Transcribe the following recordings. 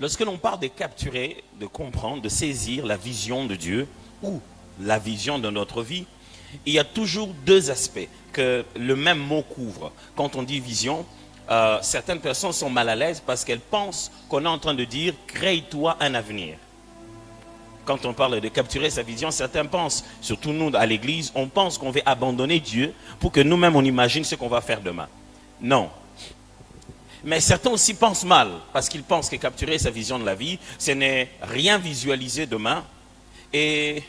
Lorsque l'on parle de capturer, de comprendre, de saisir la vision de Dieu ou la vision de notre vie, il y a toujours deux aspects que le même mot couvre. Quand on dit vision, certaines personnes sont mal à l'aise parce qu'elles pensent qu'on est en train de dire « crée-toi un avenir ». Quand on parle de capturer sa vision, certains pensent, surtout nous à l'église, on pense qu'on veut abandonner Dieu pour que nous-mêmes on imagine ce qu'on va faire demain. Non. Mais certains aussi pensent mal, parce qu'ils pensent que capturer sa vision de la vie, ce n'est rien visualiser demain et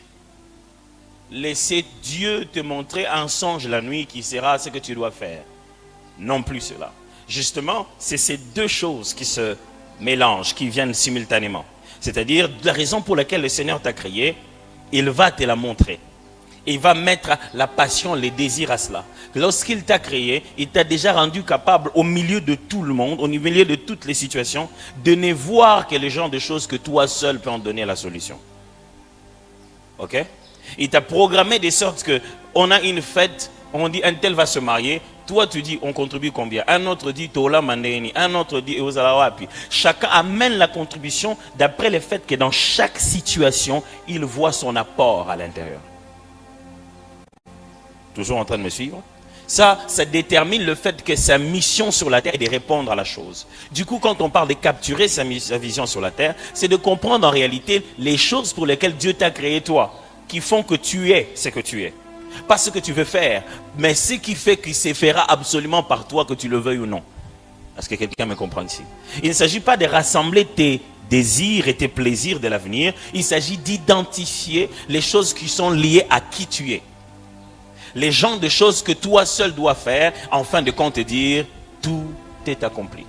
laisser Dieu te montrer un songe la nuit qui sera ce que tu dois faire. Non plus cela. Justement, c'est ces deux choses qui se mélangent, qui viennent simultanément. C'est-à-dire, la raison pour laquelle le Seigneur t'a créé, il va te la montrer. Il va mettre la passion, les désirs à cela. Lorsqu'il t'a créé, il t'a déjà rendu capable au milieu de tout le monde, au milieu de toutes les situations, de ne voir que les genres de choses que toi seul peux en donner la solution. Ok? Il t'a programmé de sorte que on a une fête, on dit un tel va se marier, toi tu dis on contribue combien, un autre dit Tola Mandeni, un autre dit Ozalawapi. Chacun amène la contribution d'après le fait que dans chaque situation, il voit son apport à l'intérieur. Toujours en train de me suivre? Ça détermine le fait que sa mission sur la terre est de répondre à la chose. Du coup, quand on parle de capturer sa vision sur la terre, c'est de comprendre en réalité les choses pour lesquelles Dieu t'a créé toi, qui font que tu es ce que tu es. Pas ce que tu veux faire, mais ce qui fait qu'il se fera absolument par toi, que tu le veuilles ou non. Est-ce que quelqu'un me comprend ici? Il ne s'agit pas de rassembler tes désirs et tes plaisirs de l'avenir. Il s'agit d'identifier les choses qui sont liées à qui tu es. Les genres de choses que toi seul dois faire, en fin de compte, te dire, tout est accompli.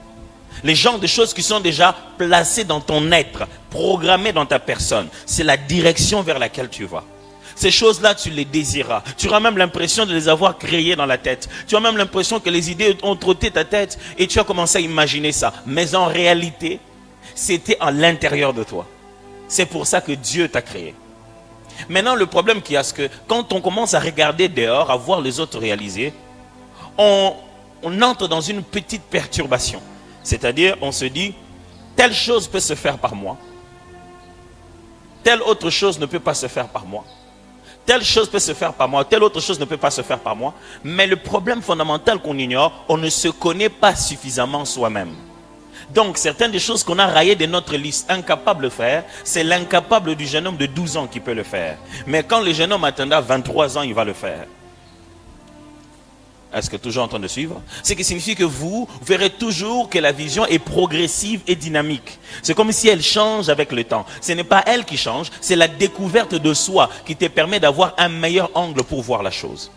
Les genres de choses qui sont déjà placées dans ton être, programmées dans ta personne. C'est la direction vers laquelle tu vas. Ces choses-là, tu les désiras. Tu auras même l'impression de les avoir créées dans la tête. Tu as même l'impression que les idées ont trotté ta tête et tu as commencé à imaginer ça. Mais en réalité, c'était à l'intérieur de toi. C'est pour ça que Dieu t'a créé. Maintenant, le problème qu'il y a, c'est que quand on commence à regarder dehors, à voir les autres réaliser, on entre dans une petite perturbation. C'est-à-dire, on se dit, telle chose peut se faire par moi. Telle autre chose ne peut pas se faire par moi. Telle chose peut se faire par moi, telle autre chose ne peut pas se faire par moi. Mais le problème fondamental qu'on ignore, on ne se connaît pas suffisamment soi-même. Donc, certaines des choses qu'on a raillées de notre liste, incapable de faire, c'est l'incapable du jeune homme de 12 ans qui peut le faire. Mais quand le jeune homme atteindra 23 ans, il va le faire. Est-ce que toujours en train de suivre? Ce qui signifie que vous verrez toujours que la vision est progressive et dynamique. C'est comme si elle change avec le temps. Ce n'est pas elle qui change, c'est la découverte de soi qui te permet d'avoir un meilleur angle pour voir la chose.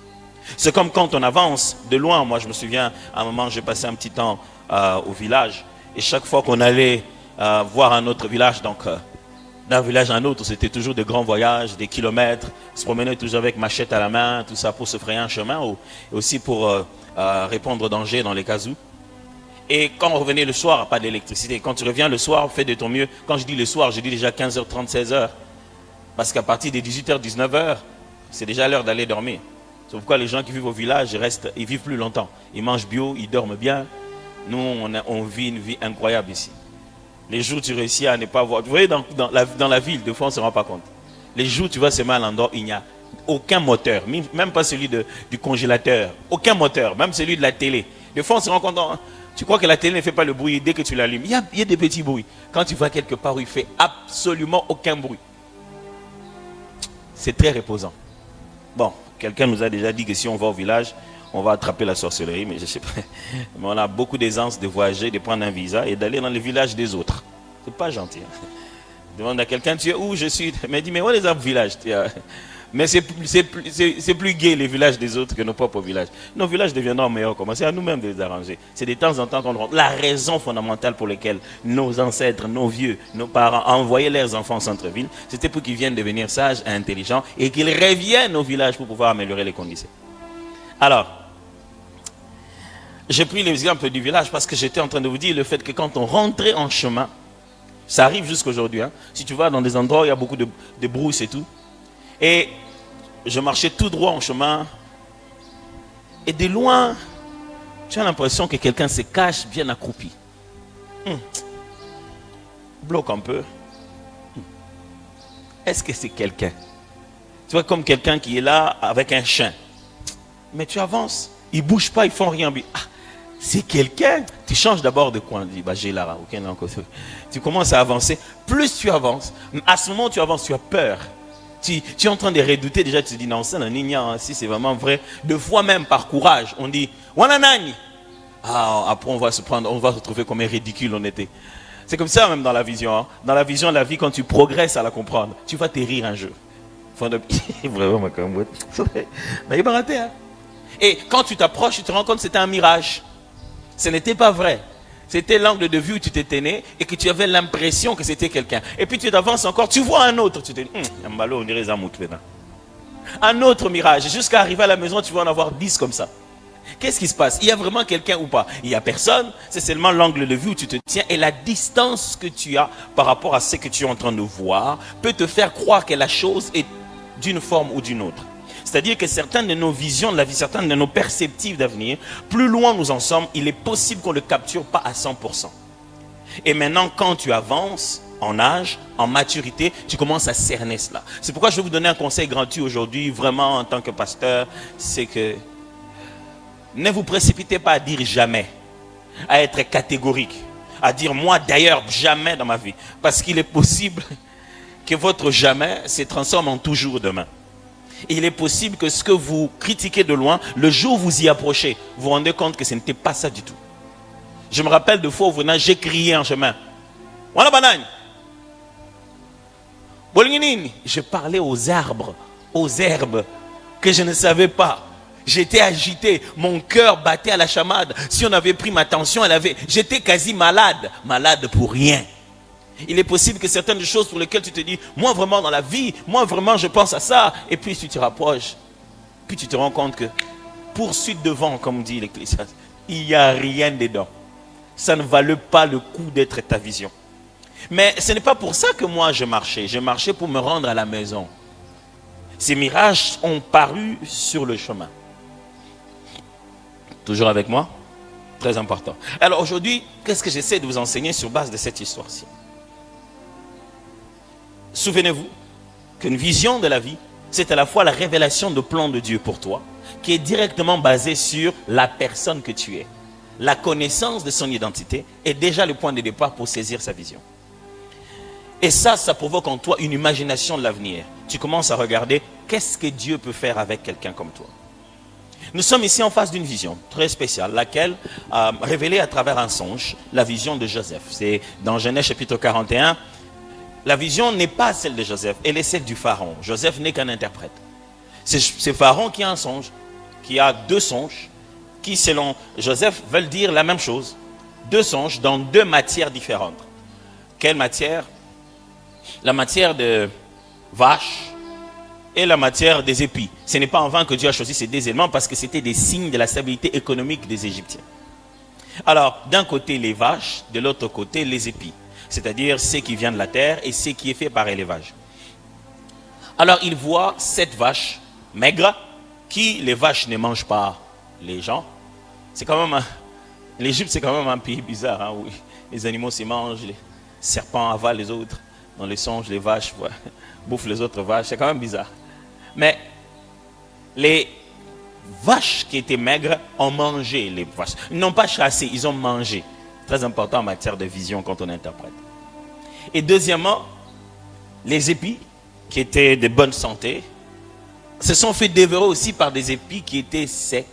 C'est comme quand on avance de loin. Moi, je me souviens, à un moment, j'ai passé un petit temps au village. Et chaque fois qu'on allait voir un autre village, donc d'un village à un autre, c'était toujours des grands voyages, des kilomètres. On se promenait toujours avec machette à la main, tout ça pour se frayer un chemin, et aussi pour répondre aux dangers dans les cas où. Et quand on revenait le soir, pas d'électricité. Quand tu reviens le soir, fais de ton mieux. Quand je dis le soir, je dis déjà 15h30, 16h. Parce qu'à partir de 18h, 19h, c'est déjà l'heure d'aller dormir. C'est pourquoi les gens qui vivent au village, ils vivent plus longtemps. Ils mangent bio, ils dorment bien. Nous, on vit une vie incroyable ici. Les jours où tu réussis à ne pas voir. Vous voyez, dans la ville, des fois, on ne se rend pas compte. Les jours où tu vas se mettre à l'endroit, il n'y a aucun moteur. Même pas celui du congélateur. Aucun moteur. Même celui de la télé. Des fois, on se rend compte. Tu crois que la télé ne fait pas le bruit dès que tu l'allumes. Il y a des petits bruits. Quand tu vas quelque part où il ne fait absolument aucun bruit. C'est très reposant. Bon, quelqu'un nous a déjà dit que si on va au village, on va attraper la sorcellerie, mais je sais pas. Mais on a beaucoup d'aisance de voyager, de prendre un visa et d'aller dans le village des autres. C'est pas gentil. Demande à quelqu'un, tu es où? Je suis. Mais dit, mais où est les villages? Mais c'est plus gai les villages des autres que nos propres villages. Nos villages deviendront meilleurs. C'est à nous-mêmes de les arranger. C'est de temps en temps qu'on rentre. La raison fondamentale pour laquelle nos ancêtres, nos vieux, nos parents envoyaient leurs enfants en centre-ville, c'était pour qu'ils viennent devenir sages et intelligents et qu'ils reviennent au village pour pouvoir améliorer les conditions. Alors, j'ai pris l'exemple du village parce que j'étais en train de vous dire le fait que quand on rentrait en chemin, ça arrive jusqu'aujourd'hui, hein, si tu vas dans des endroits où il y a beaucoup de brousse et tout, et je marchais tout droit en chemin, et de loin, tu as l'impression que quelqu'un se cache bien accroupi. bloque un peu. Est-ce que c'est quelqu'un? Tu vois, comme quelqu'un qui est là avec un chien. Mais tu avances. Ils ne bougent pas, ils ne font rien. Ah, c'est quelqu'un. Tu changes d'abord de coin. Tu dis, bah, j'ai là. Okay, non, tu commences à avancer. Plus tu avances, à ce moment où tu avances, tu as peur. Tu es en train de redouter. Déjà, tu te dis, non, c'est un ignorant. Si c'est vraiment vrai. Deux fois même par courage, on dit, Wananani. Ah, après, on va se retrouver comme un ridicule on était. C'est comme ça même dans la vision. Hein. Dans la vision de la vie, quand tu progresses à la comprendre, tu vas te rire un jour. Vraiment, et quand tu t'approches, tu te rends compte que c'était un mirage. Ce n'était pas vrai. C'était l'angle de vue où tu t'étais né et que tu avais l'impression que c'était quelqu'un. Et puis tu t'avances encore, tu vois un autre. Tu te dis, on dirait Zamout maintenant. Un autre mirage. Jusqu'à arriver à la maison, tu vas en avoir 10 comme ça. Qu'est-ce qui se passe? Il y a vraiment quelqu'un ou pas? Il n'y a personne. C'est seulement l'angle de vue où tu te tiens. Et la distance que tu as par rapport à ce que tu es en train de voir peut te faire croire que la chose est d'une forme ou d'une autre. C'est-à-dire que certaines de nos visions de la vie, certaines de nos perspectives d'avenir, plus loin nous en sommes, il est possible qu'on ne le capture pas à 100%. Et maintenant, quand tu avances en âge, en maturité, tu commences à cerner cela. C'est pourquoi je vais vous donner un conseil gratuit aujourd'hui, vraiment en tant que pasteur, c'est que ne vous précipitez pas à dire jamais, à être catégorique, à dire moi d'ailleurs jamais dans ma vie. Parce qu'il est possible que votre jamais se transforme en toujours demain. Il est possible que ce que vous critiquez de loin, le jour où vous y approchez, vous vous rendez compte que ce n'était pas ça du tout. Je me rappelle de fois où j'ai crié en chemin. Je parlais aux arbres, aux herbes, que je ne savais pas. J'étais agité, mon cœur battait à la chamade. Si on avait pris ma tension, j'étais quasi malade. Malade pour rien. Il est possible que certaines choses pour lesquelles tu te dis, moi vraiment dans la vie, moi vraiment je pense à ça. Et puis tu te rapproches, puis tu te rends compte que poursuite devant, comme dit l'Ecclésiaste, il n'y a rien dedans. Ça ne valait pas le coup d'être ta vision. Mais ce n'est pas pour ça que moi je marchais. Je marchais pour me rendre à la maison. Ces mirages ont paru sur le chemin. Toujours avec moi? Très important. Alors aujourd'hui, qu'est-ce que j'essaie de vous enseigner sur base de cette histoire-ci? Souvenez-vous qu'une vision de la vie, c'est à la fois la révélation de plan de Dieu pour toi, qui est directement basée sur la personne que tu es. La connaissance de son identité est déjà le point de départ pour saisir sa vision. Et ça provoque en toi une imagination de l'avenir. Tu commences à regarder qu'est-ce que Dieu peut faire avec quelqu'un comme toi. Nous sommes ici en face d'une vision très spéciale, laquelle a révélée à travers un songe, la vision de Joseph. C'est dans Genèse chapitre 41. La vision n'est pas celle de Joseph, elle est celle du pharaon. Joseph n'est qu'un interprète. C'est Pharaon qui a un songe, qui a deux songes, qui selon Joseph veulent dire la même chose. Deux songes dans deux matières différentes. Quelle matière? La matière de vache et la matière des épis. Ce n'est pas en vain que Dieu a choisi ces deux éléments parce que c'était des signes de la stabilité économique des Égyptiens. Alors, d'un côté les vaches, de l'autre côté les épis. C'est-à-dire ce qui vient de la terre et ce qui est fait par élevage. Alors il voit cette vache maigre, qui les vaches ne mangent pas les gens. C'est quand même l'Égypte c'est quand même un pays bizarre, hein, où les animaux se mangent, les serpents avalent les autres. Dans les songes, les vaches bouffent les autres vaches, c'est quand même bizarre. Mais les vaches qui étaient maigres ont mangé les vaches. Ils n'ont pas chassé, ils ont mangé. Très important en matière de vision quand on interprète. Et deuxièmement, les épis qui étaient de bonne santé se sont fait dévorer aussi par des épis qui étaient secs,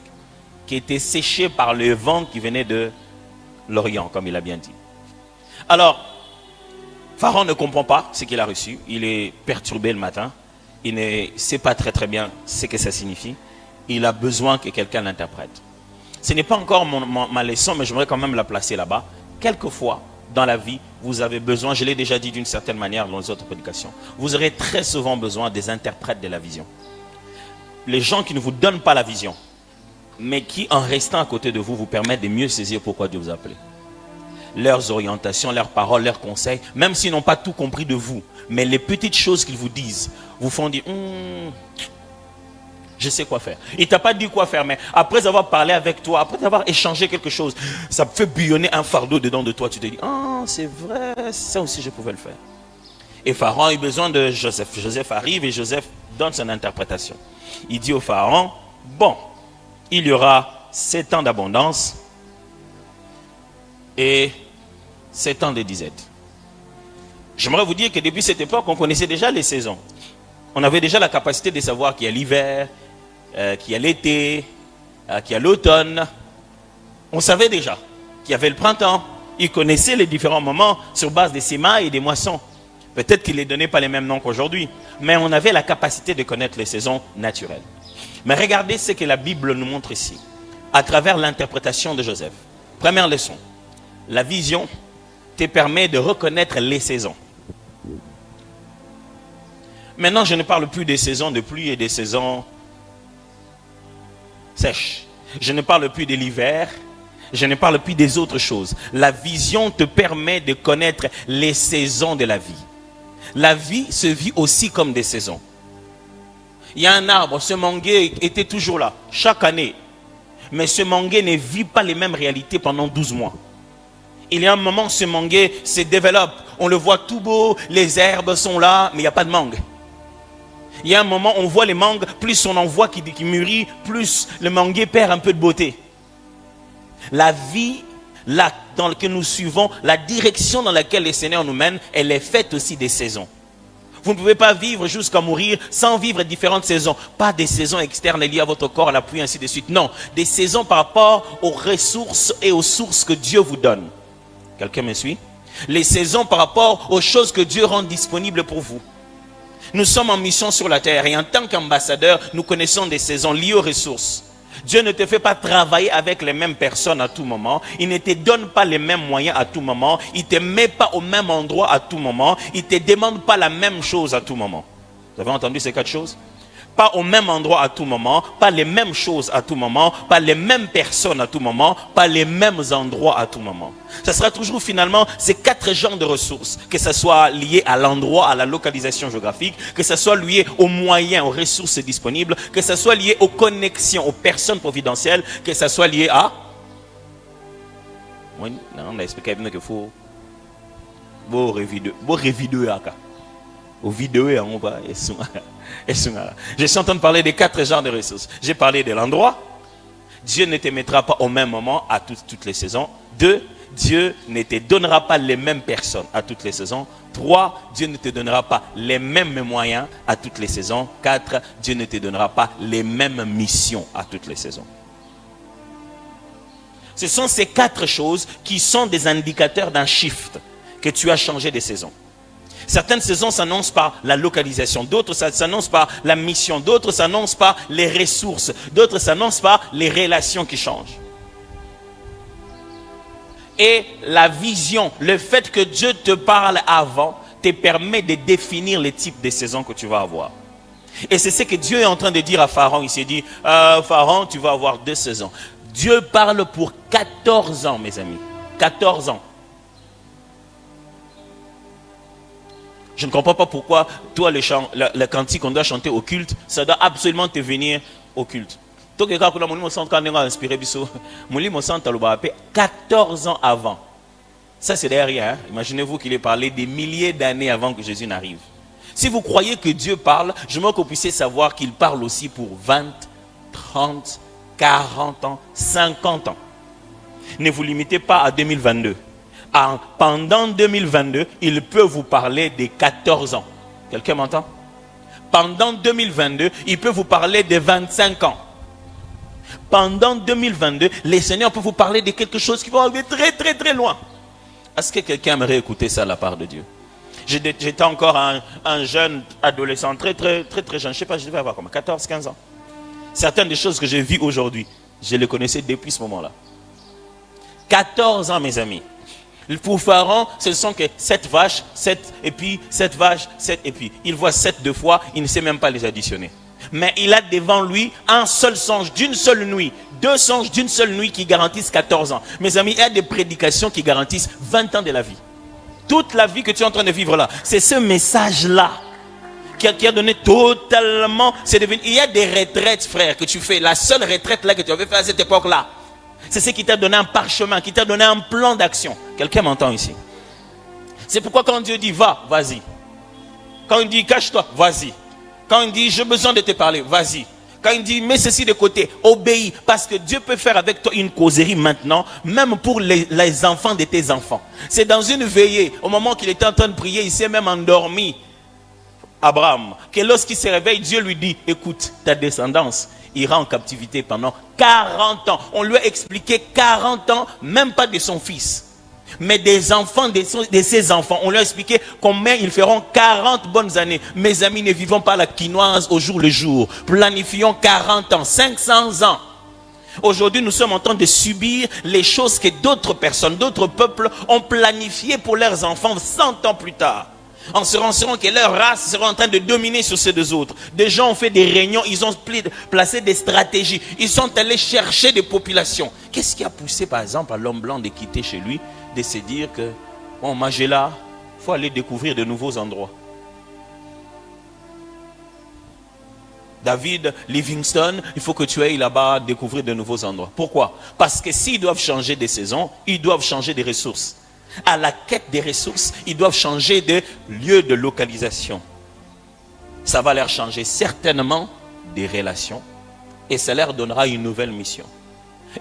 qui étaient séchés par le vent qui venait de l'Orient, comme il a bien dit. Alors, Pharaon ne comprend pas ce qu'il a reçu. Il est perturbé le matin. Il ne sait pas très bien ce que ça signifie. Il a besoin que quelqu'un l'interprète. Ce n'est pas encore ma leçon, mais j'aimerais quand même la placer là-bas. Quelquefois, dans la vie, vous avez besoin, je l'ai déjà dit d'une certaine manière dans les autres prédications, vous aurez très souvent besoin des interprètes de la vision. Les gens qui ne vous donnent pas la vision, mais qui, en restant à côté de vous, vous permettent de mieux saisir pourquoi Dieu vous a appelé. Leurs orientations, leurs paroles, leurs conseils, même s'ils n'ont pas tout compris de vous, mais les petites choses qu'ils vous disent, vous font dire, Je sais quoi faire. Il ne t'a pas dit quoi faire, mais après avoir parlé avec toi, après avoir échangé quelque chose, ça fait bouillonner un fardeau dedans de toi. Tu te dis, ah, c'est vrai, ça aussi je pouvais le faire. Et Pharaon a eu besoin de Joseph. Joseph arrive et Joseph donne son interprétation. Il dit au Pharaon, bon, il y aura 7 ans d'abondance et 7 ans de disette. J'aimerais vous dire que depuis cette époque, on connaissait déjà les saisons. On avait déjà la capacité de savoir qu'il y a l'hiver, qu'il y a l'été, qu'il y a l'automne. On savait déjà qu'il y avait le printemps. Ils connaissaient les différents moments sur base des semailles et des moissons. Peut-être qu'ils ne les donnaient pas les mêmes noms qu'aujourd'hui, mais on avait la capacité de connaître les saisons naturelles. Mais regardez ce que la Bible nous montre ici, à travers l'interprétation de Joseph. Première leçon, la vision te permet de reconnaître les saisons. Maintenant, je ne parle plus des saisons de pluie et des saisons sèches. Je ne parle plus de l'hiver. Je ne parle plus des autres choses. La vision te permet de connaître les saisons de la vie. La vie se vit aussi comme des saisons. Il y a un arbre, ce manguier était toujours là, chaque année. Mais ce manguier ne vit pas les mêmes réalités pendant 12 mois. Il y a un moment, ce manguier se développe. On le voit tout beau, les herbes sont là, mais il n'y a pas de mangue. Il y a un moment, on voit les mangues, plus on en voit qui mûrit, plus le manguier perd un peu de beauté. La vie dans laquelle nous suivons, la direction dans laquelle le Seigneur nous mène, elle est faite aussi des saisons. Vous ne pouvez pas vivre jusqu'à mourir sans vivre différentes saisons. Pas des saisons externes liées à votre corps, à la pluie, ainsi de suite. Non, des saisons par rapport aux ressources et aux sources que Dieu vous donne. Quelqu'un me suit? Les saisons par rapport aux choses que Dieu rend disponibles pour vous. Nous sommes en mission sur la terre et en tant qu'ambassadeurs, nous connaissons des saisons liées aux ressources. Dieu ne te fait pas travailler avec les mêmes personnes à tout moment. Il ne te donne pas les mêmes moyens à tout moment. Il ne te met pas au même endroit à tout moment. Il ne te demande pas la même chose à tout moment. Vous avez entendu ces 4 choses? Pas au même endroit à tout moment, pas les mêmes choses à tout moment, pas les mêmes personnes à tout moment, pas les mêmes endroits à tout moment. Ça sera toujours finalement ces 4 genres de ressources, que ce soit lié à l'endroit, à la localisation géographique, que ce soit lié aux moyens, aux ressources disponibles, que ce soit lié aux connexions, aux personnes providentielles, que ce soit lié à... Oui, non, on a expliqué qu'il faut... Beau révideux, aux vidéos, on va... Je suis en train de parler des 4 genres de ressources. J'ai parlé de l'endroit. Dieu ne te mettra pas au même moment à toutes les saisons. 2, Dieu ne te donnera pas les mêmes personnes à toutes les saisons. 3, Dieu ne te donnera pas les mêmes moyens à toutes les saisons. 4, Dieu ne te donnera pas les mêmes missions à toutes les saisons. Ce sont ces 4 choses qui sont des indicateurs d'un shift, que tu as changé de saison. Certaines saisons s'annoncent par la localisation, d'autres s'annoncent par la mission, d'autres s'annoncent par les ressources, d'autres s'annoncent par les relations qui changent. Et la vision, le fait que Dieu te parle avant, te permet de définir les types de saisons que tu vas avoir. Et c'est ce que Dieu est en train de dire à Pharaon. Il s'est dit, Pharaon, tu vas avoir 2 saisons. Dieu parle pour 14 ans, mes amis. 14 ans. Je ne comprends pas pourquoi, toi, le cantique qu'on doit chanter au culte, ça doit absolument te venir au culte. 14 ans avant. Ça, c'est derrière. Hein? Imaginez-vous qu'il ait parlé des milliers d'années avant que Jésus n'arrive. Si vous croyez que Dieu parle, je veux que vous puissiez savoir qu'il parle aussi pour 20, 30, 40 ans, 50 ans. Ne vous limitez pas à 2022. Pendant 2022, il peut vous parler des 14 ans. Quelqu'un m'entend? Pendant 2022, il peut vous parler des 25 ans. Pendant 2022, le Seigneur peut vous parler de quelque chose qui va arriver très très très loin. Est-ce que quelqu'un aimerait écouter ça de la part de Dieu? J'étais encore un jeune adolescent, très très très très jeune. Je ne sais pas, je devais avoir comme 14, 15 ans. Certaines des choses que j'ai vues aujourd'hui, je les connaissais depuis ce moment-là. 14 ans, mes amis. Pour Pharaon, ce ne sont que 7 vaches, 7 et puis 7 vaches, 7 et puis. Il voit 7 2 fois, il ne sait même pas les additionner. Mais il a devant lui un seul songe d'une seule nuit, 2 songes d'une seule nuit qui garantissent 14 ans. Mes amis, il y a des prédications qui garantissent 20 ans de la vie. Toute la vie que tu es en train de vivre là, c'est ce message-là qui a donné totalement, c'est devenu, il y a des retraites, frère, que tu fais. La seule retraite là que tu avais fait à cette époque-là, c'est ce qui t'a donné un parchemin, qui t'a donné un plan d'action. Quelqu'un m'entend ici? C'est pourquoi quand Dieu dit va, vas-y. Quand il dit cache-toi, vas-y. Quand il dit j'ai besoin de te parler, vas-y. Quand il dit mets ceci de côté, obéis. Parce que Dieu peut faire avec toi une causerie maintenant, même pour les enfants de tes enfants. C'est dans une veillée, au moment qu'il était en train de prier, il s'est même endormi, Abraham, que lorsqu'il se réveille, Dieu lui dit, écoute, ta descendance ira en captivité pendant 40 ans. On lui a expliqué 40 ans, même pas de son fils, mais des enfants de ses enfants. On lui a expliqué combien ils feront 40 bonnes années. Mes amis, ne vivons pas la quinoise au jour le jour. Planifions 40 ans, 500 ans. Aujourd'hui, nous sommes en train de subir les choses que d'autres personnes, d'autres peuples ont planifiées pour leurs enfants 100 ans plus tard. En se renseignant que leur race sera en train de dominer sur ces deux autres. Des gens ont fait des réunions, ils ont placé des stratégies. Ils sont allés chercher des populations. Qu'est-ce qui a poussé par exemple à l'homme blanc de quitter chez lui, de se dire que, bon, Magella, il faut aller découvrir de nouveaux endroits. David Livingstone, il faut que tu ailles là-bas découvrir de nouveaux endroits. Pourquoi? Parce que s'ils doivent changer des saisons, ils doivent changer des ressources. À la quête des ressources, ils doivent changer de lieu de localisation. Ça va leur changer certainement des relations et ça leur donnera une nouvelle mission.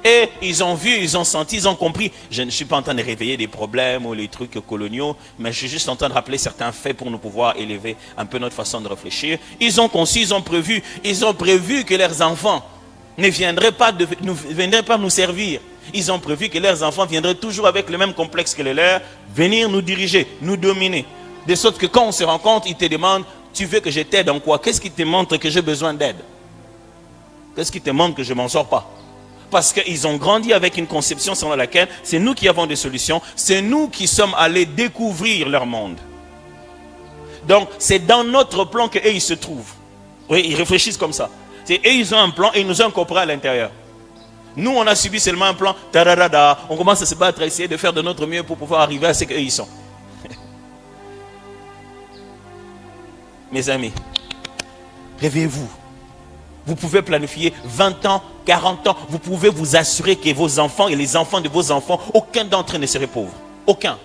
Et ils ont vu, ils ont senti, ils ont compris. Je ne suis pas en train de réveiller des problèmes ou les trucs coloniaux, mais je suis juste en train de rappeler certains faits pour nous pouvoir élever un peu notre façon de réfléchir. Ils ont conçu, ils ont prévu que leurs enfants ne viendraient pas nous servir. Ils ont prévu que leurs enfants viendraient toujours avec le même complexe que les leurs, venir nous diriger, nous dominer. De sorte que quand on se rencontre, ils te demandent, tu veux que je t'aide en quoi? Qu'est-ce qui te montre que j'ai besoin d'aide? Qu'est-ce qui te montre que je ne m'en sors pas? Parce qu'ils ont grandi avec une conception selon laquelle c'est nous qui avons des solutions, c'est nous qui sommes allés découvrir leur monde. Donc c'est dans notre plan qu'eux ils se trouvent. Oui, ils réfléchissent comme ça. Eux ils ont un plan et ils nous ont incorporés à l'intérieur. Nous, on a subi seulement un plan. On commence à se battre, à essayer de faire de notre mieux pour pouvoir arriver à ce qu'eux ils sont. Mes amis, réveillez-vous. Vous pouvez planifier 20 ans, 40 ans. Vous pouvez vous assurer que vos enfants et les enfants de vos enfants, aucun d'entre eux ne serait pauvre. Aucun.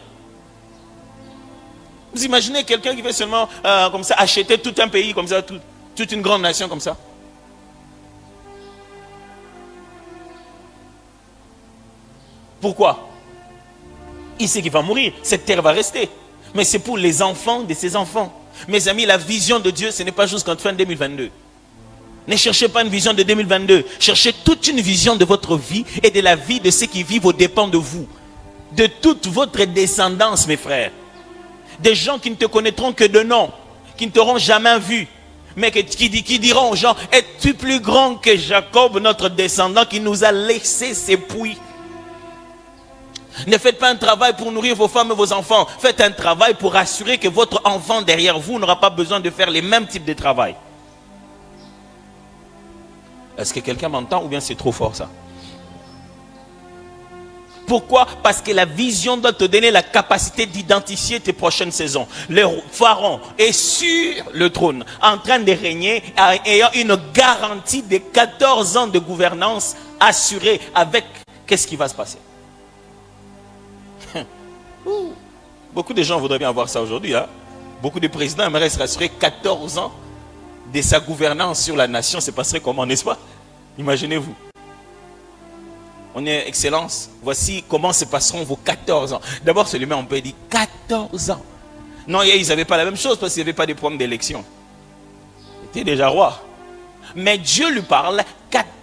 Vous imaginez quelqu'un qui veut seulement comme ça acheter tout un pays comme ça, toute une grande nation comme ça? Pourquoi? Il sait qu'il va mourir. Cette terre va rester. Mais c'est pour les enfants de ses enfants. Mes amis, la vision de Dieu, ce n'est pas jusqu'en fin 2022. Ne cherchez pas une vision de 2022. Cherchez toute une vision de votre vie et de la vie de ceux qui vivent aux dépens de vous. De toute votre descendance, mes frères. Des gens qui ne te connaîtront que de nom, qui ne t'auront jamais vu, mais qui diront aux gens, es-tu plus grand que Jacob, notre descendant, qui nous a laissé ses puits? Ne faites pas un travail pour nourrir vos femmes et vos enfants. Faites un travail pour assurer que votre enfant derrière vous n'aura pas besoin de faire les mêmes types de travail. Est-ce que quelqu'un m'entend ou bien c'est trop fort ça? Pourquoi? Parce que la vision doit te donner la capacité d'identifier tes prochaines saisons. Le pharaon est sur le trône, en train de régner, ayant une garantie de 14 ans de gouvernance assurée avec qu'est-ce qui va se passer. Beaucoup de gens voudraient bien avoir ça aujourd'hui. Hein? Beaucoup de présidents aimeraient se rassurer 14 ans de sa gouvernance sur la nation. Se passerait comment, n'est-ce pas? Imaginez-vous. On est Excellence. Voici comment se passeront vos 14 ans. D'abord, seulement on peut dire 14 ans. Non, ils n'avaient pas la même chose parce qu'il n'y avait pas de problème d'élection. Il était déjà roi. Mais Dieu lui parle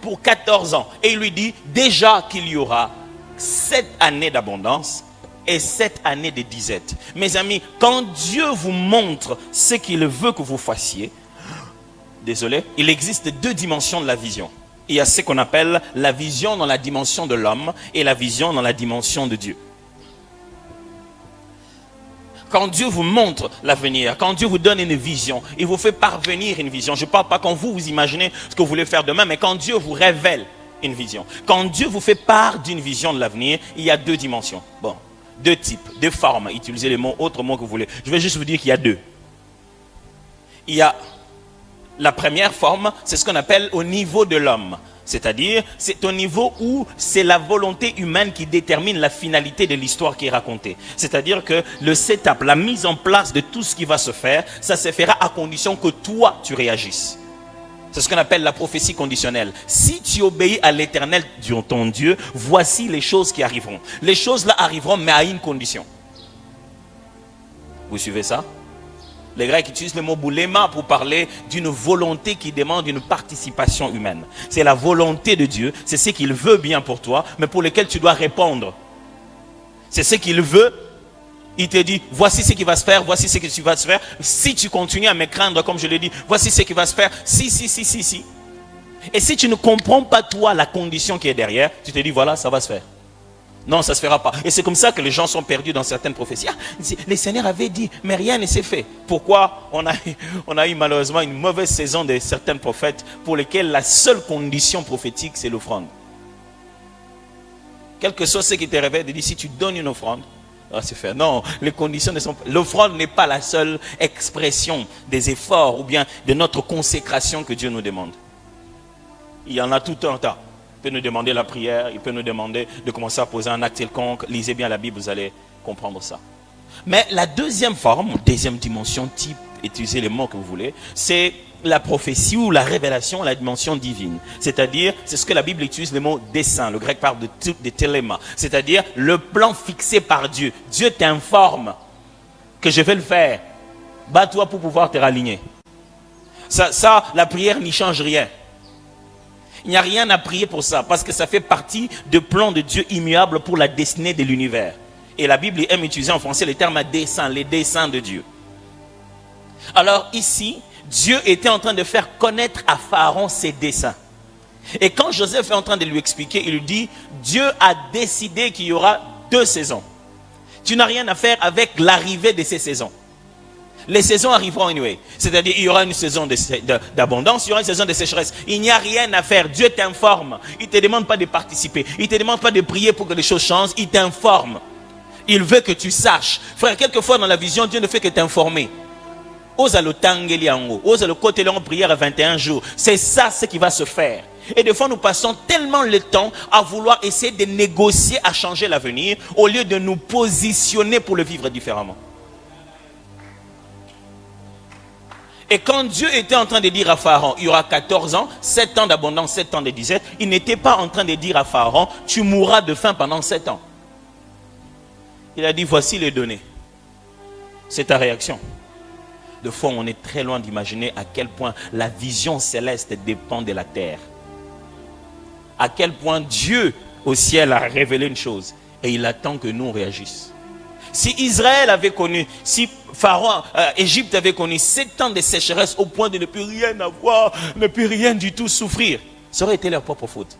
pour 14 ans. Et il lui dit déjà qu'il y aura 7 années d'abondance et 7 années de disette. Mes amis, quand Dieu vous montre ce qu'il veut que vous fassiez, désolé, il existe 2 dimensions de la vision. Il y a ce qu'on appelle la vision dans la dimension de l'homme et la vision dans la dimension de Dieu. Quand Dieu vous montre l'avenir, quand Dieu vous donne une vision, il vous fait parvenir une vision. Je ne parle pas quand vous imaginez ce que vous voulez faire demain, mais quand Dieu vous révèle une vision. Quand Dieu vous fait part d'une vision de l'avenir, il y a 2 dimensions. Bon, 2 types, 2 formes. Utilisez les mots, autres mots que vous voulez. Je vais juste vous dire qu'il y a 2. Il y a la première forme, c'est ce qu'on appelle au niveau de l'homme. C'est-à-dire, c'est au niveau où c'est la volonté humaine qui détermine la finalité de l'histoire qui est racontée. C'est-à-dire que le setup, la mise en place de tout ce qui va se faire, ça se fera à condition que toi, tu réagisses. C'est ce qu'on appelle la prophétie conditionnelle. Si tu obéis à l'Éternel, ton Dieu, voici les choses qui arriveront. Les choses là arriveront, mais à une condition. Vous suivez ça? Les Grecs utilisent le mot boulema pour parler d'une volonté qui demande une participation humaine. C'est la volonté de Dieu, c'est ce qu'il veut bien pour toi, mais pour lequel tu dois répondre. C'est ce qu'il veut. Il te dit, voici ce qui va se faire, voici ce que tu vas se faire. Si tu continues à me craindre, comme je l'ai dit, voici ce qui va se faire. Si. Et si tu ne comprends pas toi la condition qui est derrière, tu te dis, voilà, ça va se faire. Non, ça ne se fera pas. Et c'est comme ça que les gens sont perdus dans certaines prophéties. Les Seigneurs avaient dit, mais rien ne s'est fait. Pourquoi on a eu malheureusement une mauvaise saison de certains prophètes pour lesquels la seule condition prophétique, c'est l'offrande. Quel que soit ce qui te révèle, dit, si tu donnes une offrande, ça va se faire. Non, les conditions ne sont pas... L'offrande n'est pas la seule expression des efforts ou bien de notre consécration que Dieu nous demande. Il y en a tout un tas. Il peut nous demander la prière, il peut nous demander de commencer à poser un acte quelconque. Lisez bien la Bible, vous allez comprendre ça. Mais la deuxième forme, deuxième dimension, type, utilisez les mots que vous voulez, c'est la prophétie ou la révélation, la dimension divine. C'est-à-dire, c'est ce que la Bible utilise le mot dessein. Le grec parle de téléma. C'est-à-dire le plan fixé par Dieu. Dieu t'informe que je vais le faire. Bats-toi pour pouvoir te raligner. Ça, la prière n'y change rien. Il n'y a rien à prier pour ça, parce que ça fait partie du plan de Dieu immuable pour la destinée de l'univers. Et la Bible aime utiliser en français le terme dessein, les desseins de Dieu. Alors ici, Dieu était en train de faire connaître à Pharaon ses desseins. Et quand Joseph est en train de lui expliquer, il lui dit, Dieu a décidé qu'il y aura 2 saisons. Tu n'as rien à faire avec l'arrivée de ces saisons. Les saisons arriveront anyway. C'est-à-dire, il y aura une saison d'abondance, il y aura une saison de sécheresse. Il n'y a rien à faire. Dieu t'informe. Il ne te demande pas de participer. Il ne te demande pas de prier pour que les choses changent. Il t'informe. Il veut que tu saches. Frère, quelquefois dans la vision, Dieu ne fait que t'informer. Osa le tangeliango. Osa le côté long prière à 21 jours. C'est ça ce qui va se faire. Et des fois, nous passons tellement le temps à vouloir essayer de négocier à changer l'avenir au lieu de nous positionner pour le vivre différemment. Et quand Dieu était en train de dire à Pharaon, il y aura 14 ans, 7 ans d'abondance, 7 ans de disette, il n'était pas en train de dire à Pharaon, tu mourras de faim pendant 7 ans. Il a dit, voici les données. C'est ta réaction. De fois, on est très loin d'imaginer à quel point la vision céleste dépend de la terre. À quel point Dieu au ciel a révélé une chose et il attend que nous réagissions. Si Israël avait connu, si Pharaon, Égypte avait connu 7 ans de sécheresse au point de ne plus rien avoir, ne plus rien du tout souffrir, ça aurait été leur propre faute.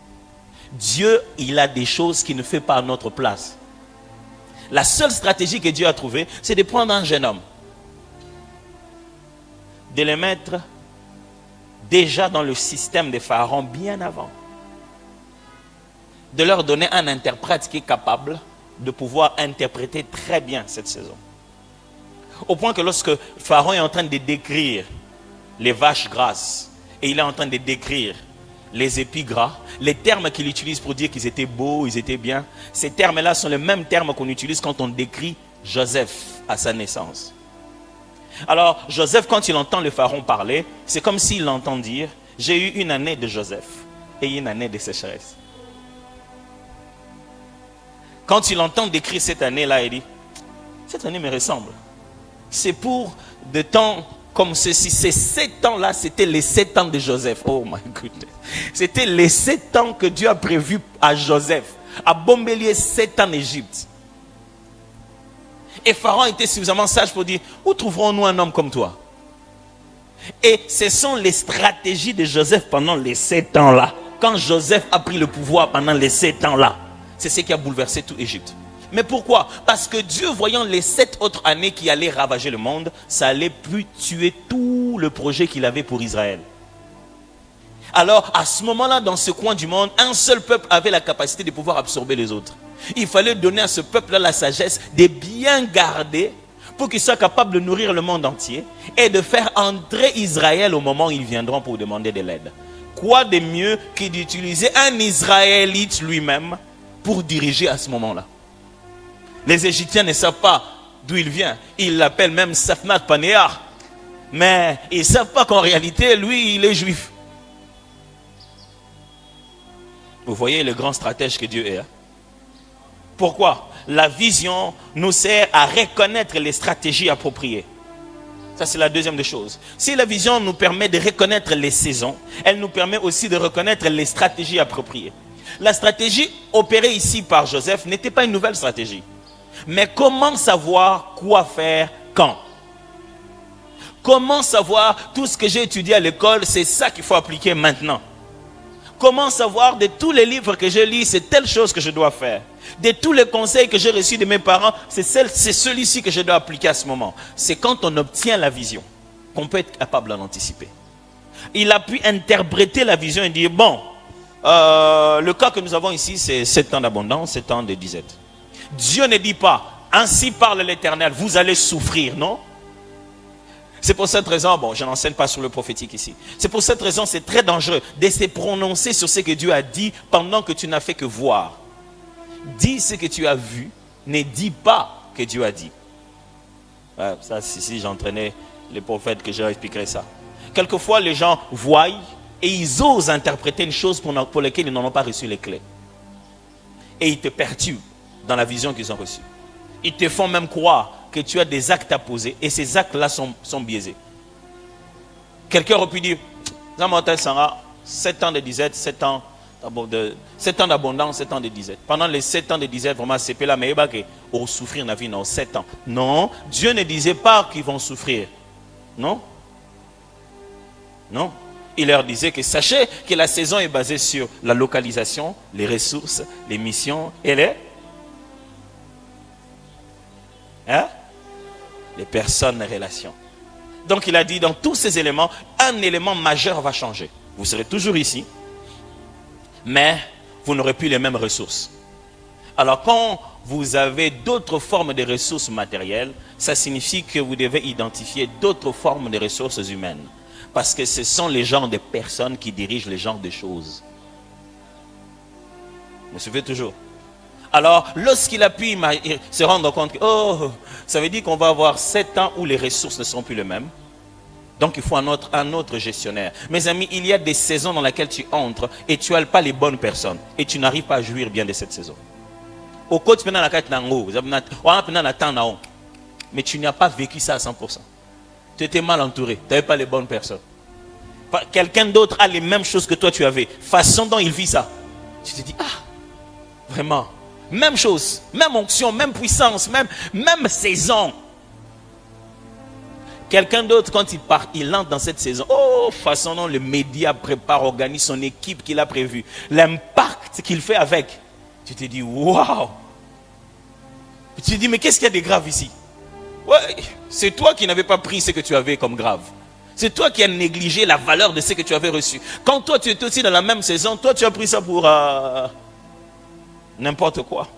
Dieu, il a des choses qu'il ne fait pas à notre place. La seule stratégie que Dieu a trouvée, c'est de prendre un jeune homme, de le mettre déjà dans le système de Pharaon bien avant, de leur donner un interprète qui est capable de pouvoir interpréter très bien cette saison. Au point que lorsque Pharaon est en train de décrire les vaches grasses et il est en train de décrire les épis gras, les termes qu'il utilise pour dire qu'ils étaient beaux, ils étaient bien, ces termes-là sont les mêmes termes qu'on utilise quand on décrit Joseph à sa naissance. Alors Joseph, quand il entend le Pharaon parler, c'est comme s'il entend dire, j'ai eu une année de Joseph et une année de sécheresse. Quand il entend décrire cette année-là, il dit, cette année me ressemble. C'est pour des temps comme ceci. Ces 7 ans-là, c'était les 7 ans de Joseph. Oh my goodness. C'était les 7 ans que Dieu a prévus à Joseph. À Bombélier, 7 ans en Égypte. Et Pharaon était suffisamment sage pour dire, où trouverons-nous un homme comme toi? Et ce sont les stratégies de Joseph pendant les 7 ans-là. Quand Joseph a pris le pouvoir pendant les 7 ans-là. C'est ce qui a bouleversé toute Égypte. Mais pourquoi? Parce que Dieu, voyant les 7 autres années qui allaient ravager le monde, ça allait plus tuer tout le projet qu'il avait pour Israël. Alors, à ce moment-là, dans ce coin du monde, un seul peuple avait la capacité de pouvoir absorber les autres. Il fallait donner à ce peuple-là la sagesse de bien garder pour qu'ils soient capables de nourrir le monde entier et de faire entrer Israël au moment où ils viendront pour demander de l'aide. Quoi de mieux que d'utiliser un Israélite lui-même pour diriger à ce moment-là? Les Égyptiens ne savent pas d'où il vient. Ils l'appellent même Safnat Panéar. Mais ils ne savent pas qu'en réalité, lui, il est juif. Vous voyez le grand stratège que Dieu est. Pourquoi? La vision nous sert à reconnaître les stratégies appropriées. Ça, c'est la deuxième des choses. Si la vision nous permet de reconnaître les saisons, elle nous permet aussi de reconnaître les stratégies appropriées. La stratégie opérée ici par Joseph n'était pas une nouvelle stratégie. Mais comment savoir quoi faire quand? Comment savoir tout ce que j'ai étudié à l'école, c'est ça qu'il faut appliquer maintenant? Comment savoir de tous les livres que je lis, c'est telle chose que je dois faire? De tous les conseils que j'ai reçus de mes parents, c'est celui-ci que je dois appliquer à ce moment. C'est quand on obtient la vision qu'on peut être capable d'en anticiper. Il a pu interpréter la vision et dire, bon, le cas que nous avons ici, c'est 7 ans d'abondance, 7 ans de disette. Dieu ne dit pas, ainsi parle l'Éternel, vous allez souffrir, non? C'est pour cette raison, bon, je n'enseigne pas sur le prophétique ici. C'est pour cette raison, c'est très dangereux de se prononcer sur ce que Dieu a dit pendant que tu n'as fait que voir. Dis ce que tu as vu, ne dis pas que Dieu a dit. Ouais, ça, si j'entraînais les prophètes, que je leur expliquerais ça. Quelquefois, les gens voient et ils osent interpréter une chose pour laquelle ils n'en ont pas reçu les clés. Et ils te perturbent dans la vision qu'ils ont reçue. Ils te font même croire que tu as des actes à poser et ces actes-là sont biaisés. Quelqu'un aurait pu dire, 7 ans de disette, 7 ans d'abondance, 7 ans de disette. Pendant les 7 ans de disette, vraiment, c'est là, mais ils vont souffrir dans la vie, non, 7 ans. Non, Dieu ne disait pas qu'ils vont souffrir. Non. Non. Il leur disait que sachez que la saison est basée sur la localisation, les ressources, les missions et les personnes, les relations. Donc il a dit, dans tous ces éléments, un élément majeur va changer. Vous serez toujours ici, mais vous n'aurez plus les mêmes ressources. Alors quand vous avez d'autres formes de ressources matérielles, ça signifie que vous devez identifier d'autres formes de ressources humaines. Parce que ce sont les genres de personnes qui dirigent les genres de choses. Vous me suivez toujours? Alors, lorsqu'il a pu se rendre compte que, oh, ça veut dire qu'on va avoir 7 ans où les ressources ne seront plus les mêmes. Donc, il faut un autre gestionnaire. Mes amis, il y a des saisons dans lesquelles tu entres et tu n'as pas les bonnes personnes. Et tu n'arrives pas à jouir bien de cette saison. Au côté, mais tu n'as pas vécu ça à 100%. Tu étais mal entouré. Tu n'avais pas les bonnes personnes. Quelqu'un d'autre a les mêmes choses que toi tu avais. Façon dont il vit ça. Tu te dis, ah, vraiment. Même chose, même onction, même puissance, même saison. Quelqu'un d'autre, quand il part, il entre dans cette saison. Oh, façon dont le média prépare, organise son équipe qu'il a prévue. L'impact qu'il fait avec. Tu te dis, waouh. Tu te dis, mais qu'est-ce qu'il y a de grave ici? Ouais, c'est toi qui n'avais pas pris ce que tu avais comme grave. C'est toi qui as négligé la valeur de ce que tu avais reçu. Quand toi, tu étais aussi dans la même saison, toi, tu as pris ça pour n'importe quoi.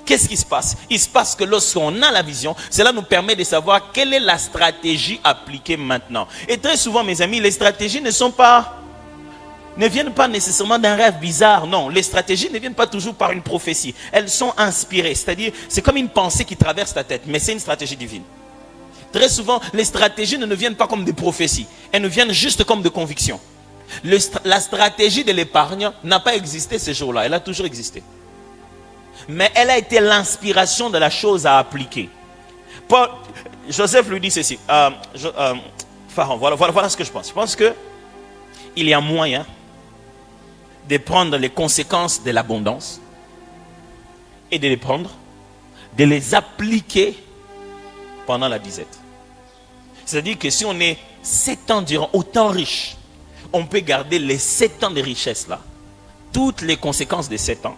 Qu'est-ce qui se passe? Il se passe que lorsqu'on a la vision, cela nous permet de savoir quelle est la stratégie appliquée maintenant. Et très souvent, mes amis, les stratégies ne viennent pas nécessairement d'un rêve bizarre. Non, les stratégies ne viennent pas toujours par une prophétie. Elles sont inspirées. C'est-à-dire, c'est comme une pensée qui traverse ta tête, mais c'est une stratégie divine. Très souvent, les stratégies ne viennent pas comme des prophéties. Elles nous viennent juste comme des convictions. La stratégie de l'épargne n'a pas existé ce jour-là. Elle a toujours existé. Mais elle a été l'inspiration de la chose à appliquer. Joseph lui dit ceci. Pharaon, voilà ce que je pense. Je pense qu'il y a moyen de prendre les conséquences de l'abondance et de les appliquer pendant la disette. C'est-à-dire que si on est 7 ans durant autant riche, on peut garder les 7 ans de richesse là, toutes les conséquences des 7 ans,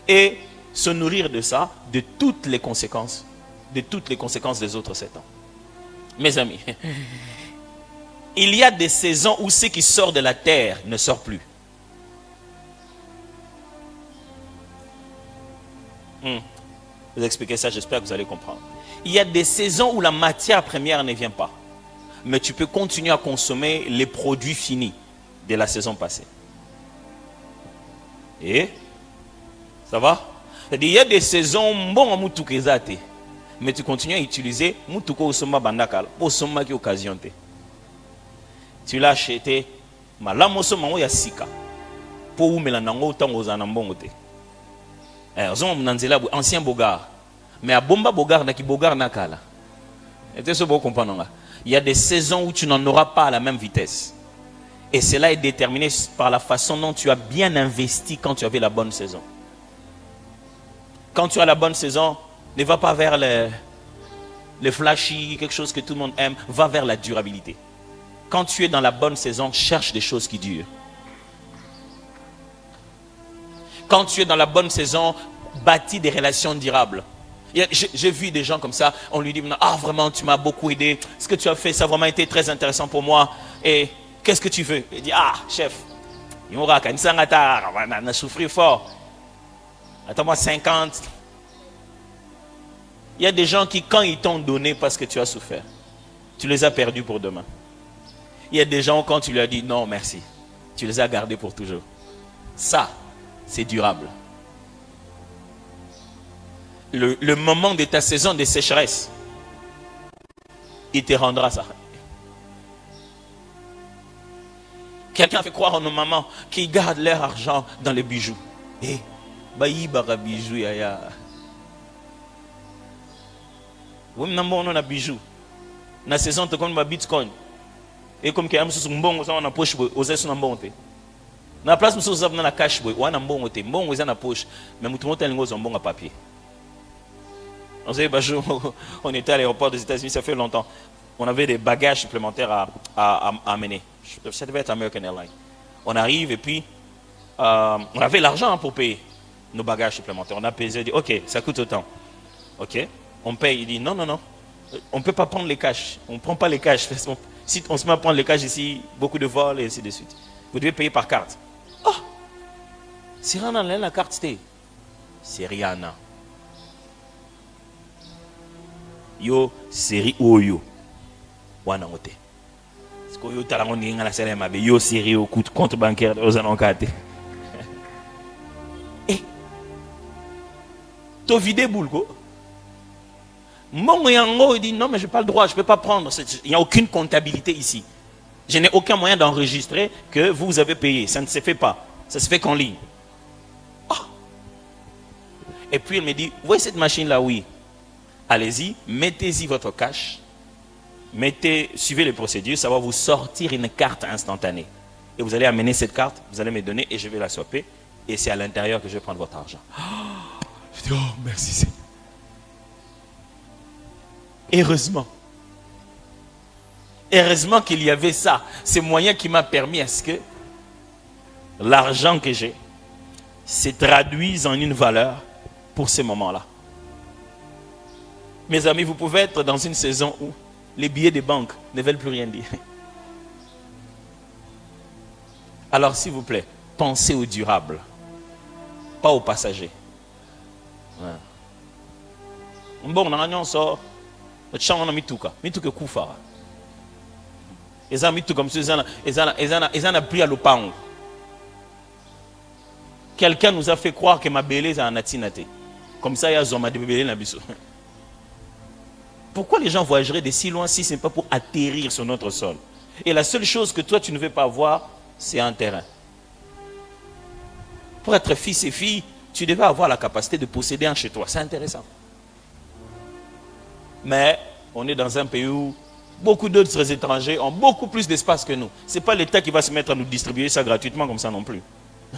et se nourrir de ça, de toutes les conséquences des autres 7 ans. Mes amis, il y a des saisons où ce qui sort de la terre ne sort plus. vous expliquer ça, j'espère que vous allez comprendre. Il y a des saisons où la matière première ne vient pas. Mais tu peux continuer à consommer les produits finis de la saison passée. Et ça va? C'est-à-dire, il y a des saisons bon mais tu continues à utiliser mutuko osoma bandakala osoma ki occasion te. Tu l'as acheté malamu osoma ya sika po umela nango tango za na mbongo te. Ozoma mnanzela ancien bogar mais a bomba bogar na ki bogar na kala. Est-ce que vous comprenez? Il y a des saisons où tu n'en auras pas à la même vitesse. Et cela est déterminé par la façon dont tu as bien investi quand tu avais la bonne saison. Quand tu as la bonne saison, ne va pas vers les flashy, quelque chose que tout le monde aime, va vers la durabilité. Quand tu es dans la bonne saison, cherche des choses qui durent. Quand tu es dans la bonne saison, bâtis des relations durables. J'ai vu des gens comme ça, on lui dit, ah vraiment tu m'as beaucoup aidé, ce que tu as fait ça a vraiment été très intéressant pour moi, et qu'est-ce que tu veux? Il dit, ah chef, il m'aura qu'à on a souffert fort, attends-moi 50. Il y a des gens qui quand ils t'ont donné parce que tu as souffert, tu les as perdus pour demain. Il y a des gens quand tu leur dis non merci, tu les as gardés pour toujours. Ça, c'est durable. Le moment de ta saison de sécheresse, il te rendra ça. Quelqu'un a fait croire à nos mamans qu'ils gardent leur argent dans les bijoux. Eh, bayi bara bijoux yaya. Oui, on a bijoux. Na saison te comme Bitcoin. Et comme que amso mbongo ça on a poche oser sur mbongo. Na place nous sommes dans la cash boy, on a mbongo te, mbongo za na poche, mais mutu monte lingo zo mbongo papier. On était à l'aéroport des États-Unis, ça fait longtemps. On avait des bagages supplémentaires à amener. Ça devait être American Airlines. On arrive et puis on avait l'argent pour payer nos bagages supplémentaires. On a payé, on dit ok, ça coûte autant. Ok, on paye. Il dit non, non, non, on ne peut pas prendre les cash. On ne prend pas les cash. Si on se met à prendre les cash ici, beaucoup de vols et ainsi de suite. Vous devez payer par carte. Oh, c'est Rihanna, la carte c'était. C'est Rihanna. Yo série oyo wana ngote parce que yo talango ninga la sele mabe yo série au compte bancaire aux anonkate et to vide boule ko mon yango dit non mais j'ai pas le droit, je peux pas prendre, il n'y a aucune comptabilité ici, je n'ai aucun moyen d'enregistrer que vous avez payé, ça ne se fait pas, ça se fait qu'en ligne. Oh. Et puis elle me dit vous voyez cette machine là, oui. Allez-y, mettez-y votre cash, suivez les procédures, ça va vous sortir une carte instantanée. Et vous allez amener cette carte, vous allez me donner et je vais la swapper. Et c'est à l'intérieur que je vais prendre votre argent. Je dis, oh merci Seigneur. Heureusement qu'il y avait ça. Ce moyen qui m'a permis à ce que l'argent que j'ai se traduise en une valeur pour ce moment-là. Mes amis, vous pouvez être dans une saison où les billets de banque ne veulent plus rien dire. Alors, s'il vous plaît, pensez au durable, pas au passager. Bon, on a un sort, on a mis tout koufa. Ils ont mis tout comme ça, ils ont pris à l'opang. Quelqu'un nous a fait croire que ma belle a un atinate. Comme ça, il y a Zoma de bébé na biso. Pourquoi les gens voyageraient de si loin si ce n'est pas pour atterrir sur notre sol? Et la seule chose que toi tu ne veux pas avoir, c'est un terrain. Pour être fils et fille, tu devais avoir la capacité de posséder un chez toi. C'est intéressant. Mais on est dans un pays où beaucoup d'autres étrangers ont beaucoup plus d'espace que nous. Ce n'est pas l'État qui va se mettre à nous distribuer ça gratuitement comme ça non plus.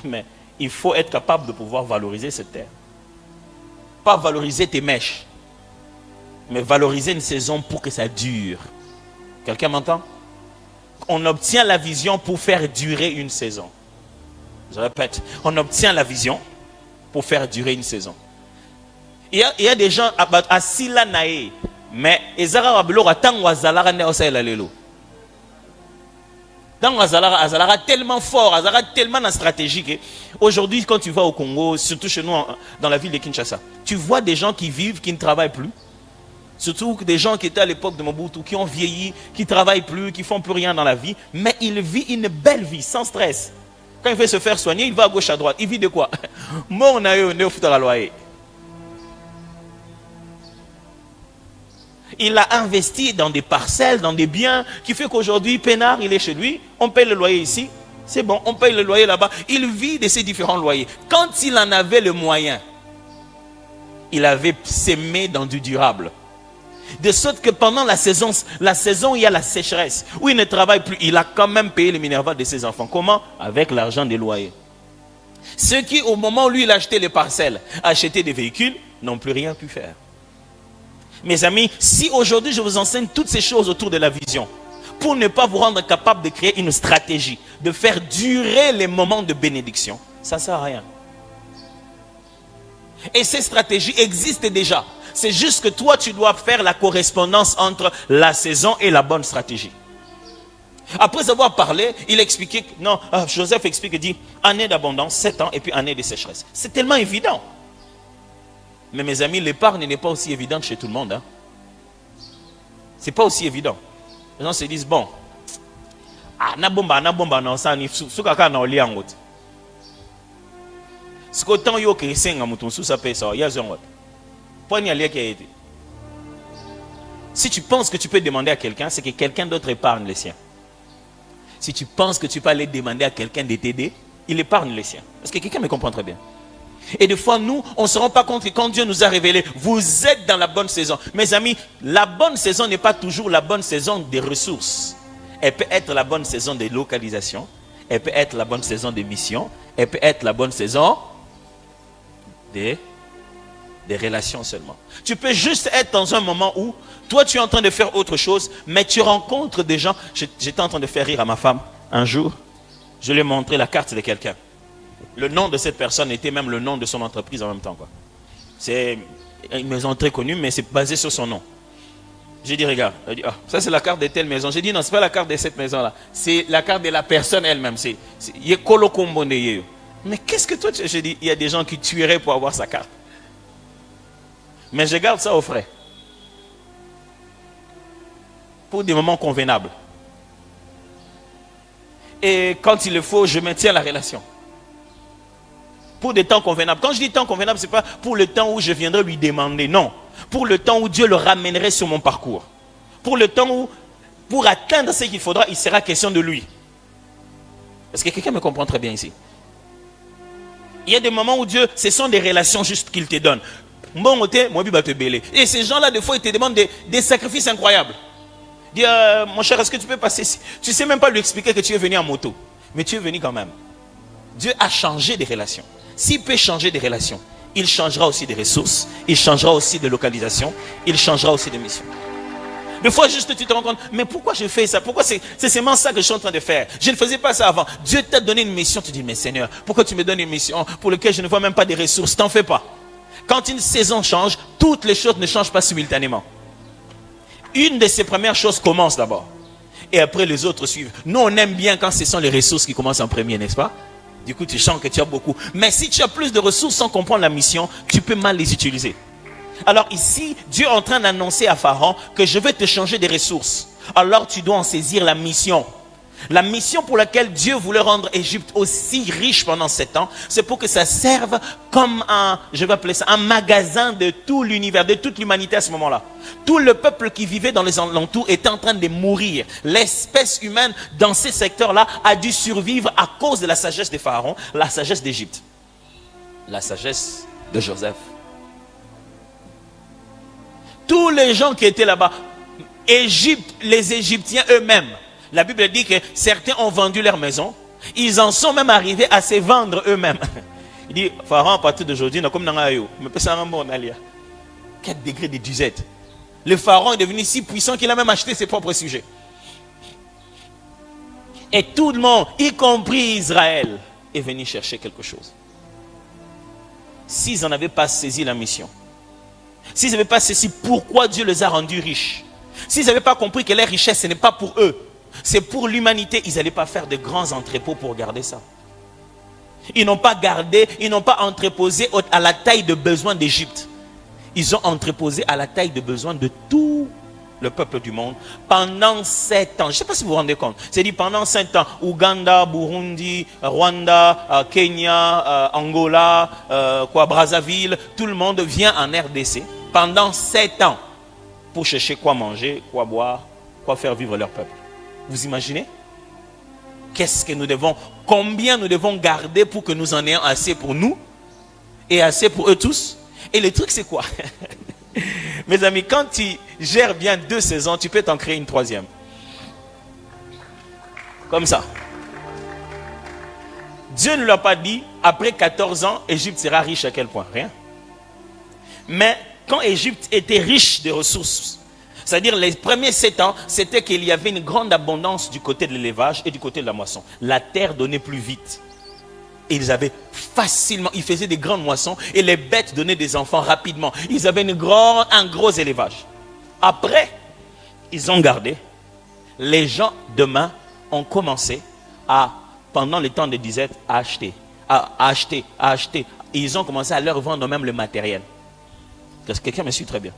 Mais il faut être capable de pouvoir valoriser cette terre. Pas valoriser tes mèches, mais valoriser une saison pour que ça dure. Quelqu'un m'entend? On obtient la vision pour faire durer une saison. Je répète, on obtient la vision pour faire durer une saison. Il y a des gens à Sila Nae, mais dans Donc, Azalara tellement fort, Azalara tellement stratégique. Aujourd'hui, quand tu vas au Congo, surtout chez nous, dans la ville de Kinshasa, tu vois des gens qui vivent, qui ne travaillent plus. Surtout des gens qui étaient à l'époque de Mobutu, qui ont vieilli, qui ne travaillent plus, qui ne font plus rien dans la vie. Mais il vit une belle vie, sans stress. Quand il veut se faire soigner, il va à gauche, à droite. Il vit de quoi? Moi, on a eu un foutre à loyer. Il a investi dans des parcelles, dans des biens, qui fait qu'aujourd'hui, Pénard, il est chez lui, on paye le loyer ici, c'est bon, on paye le loyer là-bas. Il vit de ces différents loyers. Quand il en avait le moyen, il avait sémé dans du durable. De sorte que pendant la saison où il y a la sécheresse, où il ne travaille plus, il a quand même payé le minerval de ses enfants. Comment? Avec l'argent des loyers. Ceux qui, au moment où lui, il a acheté les parcelles, acheté des véhicules, n'ont plus rien pu faire. Mes amis, si aujourd'hui je vous enseigne toutes ces choses autour de la vision, pour ne pas vous rendre capable de créer une stratégie, de faire durer les moments de bénédiction, ça ne sert à rien. Et ces stratégies existent déjà. C'est juste que toi, tu dois faire la correspondance entre la saison et la bonne stratégie. Après avoir parlé, il expliquait, non, Joseph explique, il dit, année d'abondance, 7 ans, et puis année de sécheresse. C'est tellement évident. Mais mes amis, l'épargne n'est pas aussi évidente chez tout le monde. Hein. C'est pas aussi évident. Les gens se disent, bon, non, ça ni soukaka na oli angot. Ce qu'autant yo que senga muton sous sa paye ça, ya zongot. Pas ni aller qui a été. Si tu penses que tu peux demander à quelqu'un, c'est que quelqu'un d'autre épargne les siens. Si tu penses que tu peux aller demander à quelqu'un de t'aider, il épargne les siens. Est-ce que quelqu'un me comprend très bien? Et des fois, nous, on ne se rend pas compte que quand Dieu nous a révélé, vous êtes dans la bonne saison. Mes amis, la bonne saison n'est pas toujours la bonne saison des ressources. Elle peut être la bonne saison de localisation. Elle peut être la bonne saison des missions. Elle peut être la bonne saison des relations seulement. Tu peux juste être dans un moment où, toi, tu es en train de faire autre chose, mais tu rencontres des gens. J'étais en train de faire rire à ma femme. Un jour, je lui ai montré la carte de quelqu'un. Le nom de cette personne était même le nom de son entreprise en même temps. C'est une maison très connue, mais c'est basé sur son nom. J'ai dit, regarde, elle dit, ah, ça c'est la carte de telle maison. J'ai dit, non, ce n'est pas la carte de cette maison-là. C'est la carte de la personne elle-même. Mais qu'est-ce que toi, j'ai dit, il y a des gens qui tueraient pour avoir sa carte. Mais je garde ça au frais. Pour des moments convenables. Et quand il le faut, je maintiens la relation. Pour des temps convenables. Quand je dis temps convenable, ce n'est pas pour le temps où je viendrai lui demander. Non. Pour le temps où Dieu le ramènerait sur mon parcours. Pour le temps où, pour atteindre ce qu'il faudra, il sera question de lui. Est-ce que quelqu'un me comprend très bien ici? Il y a des moments où Dieu, ce sont des relations justes qu'il te donne. Et ces gens-là, des fois, ils te demandent des sacrifices incroyables. Dis, mon cher, est-ce que tu peux passer ici? Tu ne sais même pas lui expliquer que tu es venu en moto. Mais tu es venu quand même. Dieu a changé des relations. S'il peut changer des relations, il changera aussi des ressources, il changera aussi de localisation, il changera aussi de mission. Des fois, juste tu te rends compte, mais pourquoi je fais ça? Pourquoi c'est seulement ça que je suis en train de faire? Je ne faisais pas ça avant. Dieu t'a donné une mission, tu dis, mais Seigneur, pourquoi tu me donnes une mission pour laquelle je ne vois même pas des ressources? T'en fais pas. Quand une saison change, toutes les choses ne changent pas simultanément. Une de ces premières choses commence d'abord. Et après, les autres suivent. Nous, on aime bien quand ce sont les ressources qui commencent en premier, n'est-ce pas? Du coup, tu sens que tu as beaucoup. Mais si tu as plus de ressources sans comprendre la mission, tu peux mal les utiliser. Alors ici, Dieu est en train d'annoncer à Pharaon que je vais te changer des ressources. Alors tu dois en saisir la mission. La mission pour laquelle Dieu voulait rendre Égypte aussi riche pendant 7 ans, c'est pour que ça serve comme je vais appeler ça, un magasin de tout l'univers, de toute l'humanité à ce moment-là. Tout le peuple qui vivait dans les alentours était en train de mourir. L'espèce humaine dans ces secteurs-là a dû survivre à cause de la sagesse de Pharaon, la sagesse d'Égypte, la sagesse de Joseph. Tous les gens qui étaient là-bas, Égypte, les Égyptiens eux-mêmes, la Bible dit que certains ont vendu leur maison. Ils en sont même arrivés à se vendre eux-mêmes. Il dit, Pharaon, à partir d'aujourd'hui, comme dans Ayo, mais pas ça, quel degré de disette. Le Pharaon est devenu si puissant qu'il a même acheté ses propres sujets. Et tout le monde, y compris Israël, est venu chercher quelque chose. S'ils n'en avaient pas saisi la mission, s'ils n'avaient pas saisi pourquoi Dieu les a rendus riches, s'ils n'avaient pas compris que leur richesse, ce n'est pas pour eux, C'est pour l'humanité. Ils n'allaient pas faire de grands entrepôts pour garder ça. Ils n'ont pas gardé, ils n'ont pas entreposé à la taille de besoin d'Égypte. Ils ont entreposé à la taille de besoin de tout le peuple du monde pendant 7 ans. Je ne sais pas si vous vous rendez compte. C'est-à-dire pendant 7 ans, Ouganda, Burundi, Rwanda, Kenya, Angola, Brazzaville, tout le monde vient en RDC pendant 7 ans pour chercher quoi manger, quoi boire, quoi faire vivre leur peuple. Vous imaginez? Qu'est-ce que nous devons, combien nous devons garder pour que nous en ayons assez pour nous et assez pour eux tous? Et le truc c'est quoi? Mes amis, quand tu gères bien 2 saisons, tu peux t'en créer une 3e. Comme ça. Dieu ne lui a pas dit, après 14 ans, Égypte sera riche à quel point? Rien. Mais quand Égypte était riche de ressources, c'est-à-dire les premiers 7 ans, c'était qu'il y avait une grande abondance du côté de l'élevage et du côté de la moisson. La terre donnait plus vite. Et ils avaient facilement, ils faisaient des grandes moissons et les bêtes donnaient des enfants rapidement. Ils avaient un gros élevage. Après, ils ont gardé. Les gens demain ont commencé à, pendant le temps de disette, à acheter. Et ils ont commencé à leur vendre même le matériel. Parce que quelqu'un me suit très bien.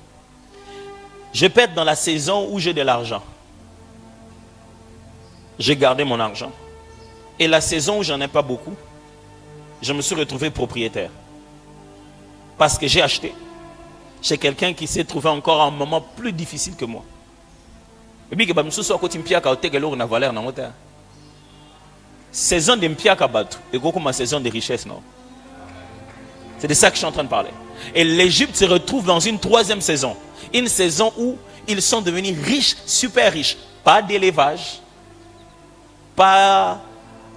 Je peux être dans la saison où j'ai de l'argent. J'ai gardé mon argent. Et la saison où j'en ai pas beaucoup, je me suis retrouvé propriétaire. Parce que j'ai acheté chez quelqu'un qui s'est trouvé encore à un moment plus difficile que moi. Et puis, saison de mpiaka batu, et comme saison de richesse, non? C'est de ça que je suis en train de parler. Et l'Égypte se retrouve dans une 3e saison. Une saison où ils sont devenus riches, super riches. Pas d'élevage, pas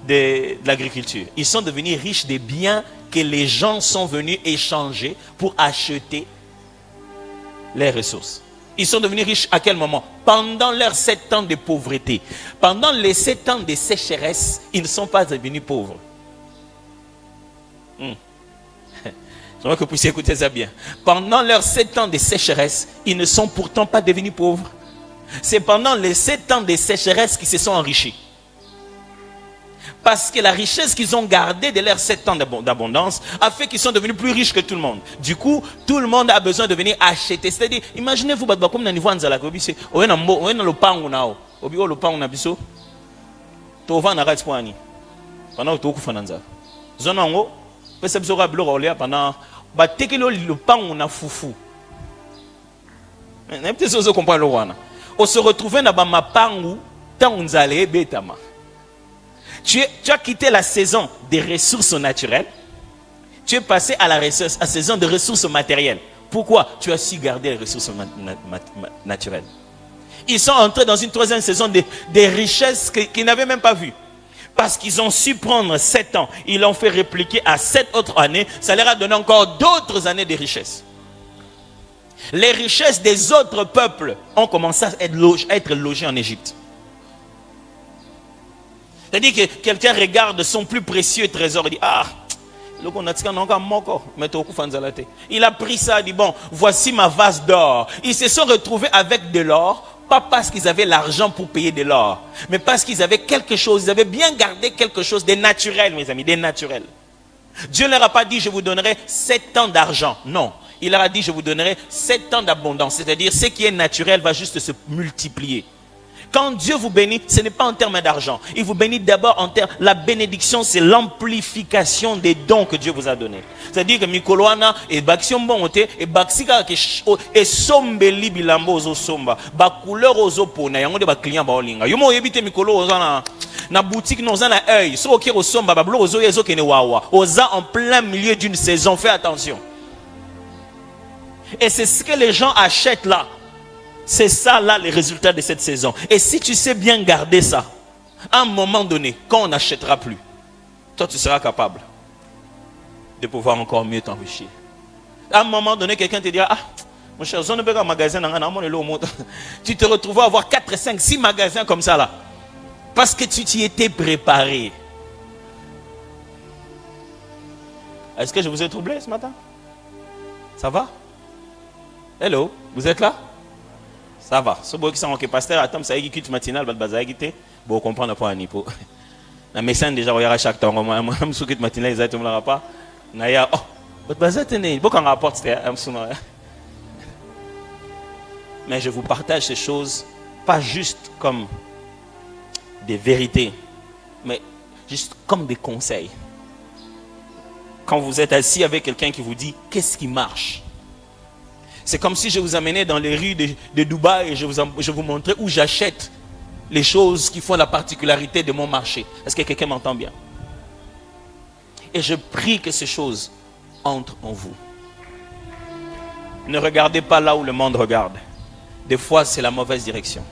de l'agriculture. Ils sont devenus riches des biens que les gens sont venus échanger pour acheter les ressources. Ils sont devenus riches à quel moment? Pendant leurs 7 ans de pauvreté. Pendant les 7 ans de sécheresse, ils ne sont pas devenus pauvres. J'aimerais que vous puissiez écouter ça bien. Pendant leurs 7 ans de sécheresse, ils ne sont pourtant pas devenus pauvres. C'est pendant les 7 ans de sécheresse qu'ils se sont enrichis. Parce que la richesse qu'ils ont gardée de leurs 7 ans d'abondance a fait qu'ils sont devenus plus riches que tout le monde. Du coup, tout le monde a besoin de venir acheter. C'est-à-dire, imaginez-vous, comme dans le niveau de Obi, le pango nao. Obi le pango na biso. To va na rate poani. Pendant to ku fananza. Zona ngo, pesa biso ka bloko olia pendant ba tekelo le pango na fufu. Mais peut-être vous comprenez le wana. On se retrouvait dans ma pango tant on allait betama. Tu as quitté la saison des ressources naturelles. Tu es passé à la saison des ressources matérielles. Pourquoi? Tu as su garder les ressources naturelles. Ils sont entrés dans une 3e saison des richesses qu'ils n'avaient même pas vues. Parce qu'ils ont su prendre 7 ans. Ils l'ont fait répliquer à 7 autres années. Ça leur a donné encore d'autres années de richesses. Les richesses des autres peuples ont commencé à être logées en Égypte. C'est-à-dire que quelqu'un regarde son plus précieux trésor et dit, il a pris ça, il dit, bon, voici ma vase d'or. Ils se sont retrouvés avec de l'or, pas parce qu'ils avaient l'argent pour payer de l'or, mais parce qu'ils avaient quelque chose, ils avaient bien gardé quelque chose de naturel, mes amis, de naturel. Dieu ne leur a pas dit, je vous donnerai 7 ans d'argent. Non, il leur a dit, je vous donnerai 7 ans d'abondance. C'est-à-dire, ce qui est naturel va juste se multiplier. Quand Dieu vous bénit, ce n'est pas en termes d'argent. Il vous bénit d'abord en termes... La bénédiction, c'est l'amplification des dons que Dieu vous a donnés. C'est-à-dire que Mikoloana et Baxion Bonte et Baxika et Sombe Libilambo Ozo Somba. Ba couleur Ozo Pona. Yango de ba client ba olinga. Yomo yebite Mikolo Ozana. Na boutique nous en a œil. So ok au Somba. Ba blo Ozo Yezo Kene Wawa. Oza en plein milieu d'une saison. Fais attention. Et c'est ce que les gens achètent là. C'est ça là les résultats de cette saison. Et si tu sais bien garder ça, à un moment donné, quand on n'achètera plus, toi tu seras capable de pouvoir encore mieux t'enrichir. À un moment donné, quelqu'un te dira, ah, mon cher, on ne peut pas un magasin, tu te retrouves à avoir 4, 5, 6 magasins comme ça là. Parce que tu t'y étais préparé. Est-ce que je vous ai troublé ce matin? Ça va? Hello, vous êtes là? Ça va. Ce beau qui s'en occupe, pasteur, attends, ça y est, quitte matinal, va te baser, quitter. Bon, comprendre pas un niveau. La médecin déjà regarde chaque temps. Moi, je me souviens que matinal, ils ne l'aura pas. Naya, oh, votre base est née. Bon, qu'on rapporte, c'était un souvenir. Mais je vous partage ces choses, pas juste comme des vérités, mais juste comme des conseils. Quand vous êtes assis avec quelqu'un qui vous dit qu'est-ce qui marche, c'est comme si je vous amenais dans les rues de Dubaï et je vous montrais où j'achète les choses qui font la particularité de mon marché. Est-ce que quelqu'un m'entend bien? Et je prie que ces choses entrent en vous. Ne regardez pas là où le monde regarde. Des fois, c'est la mauvaise direction.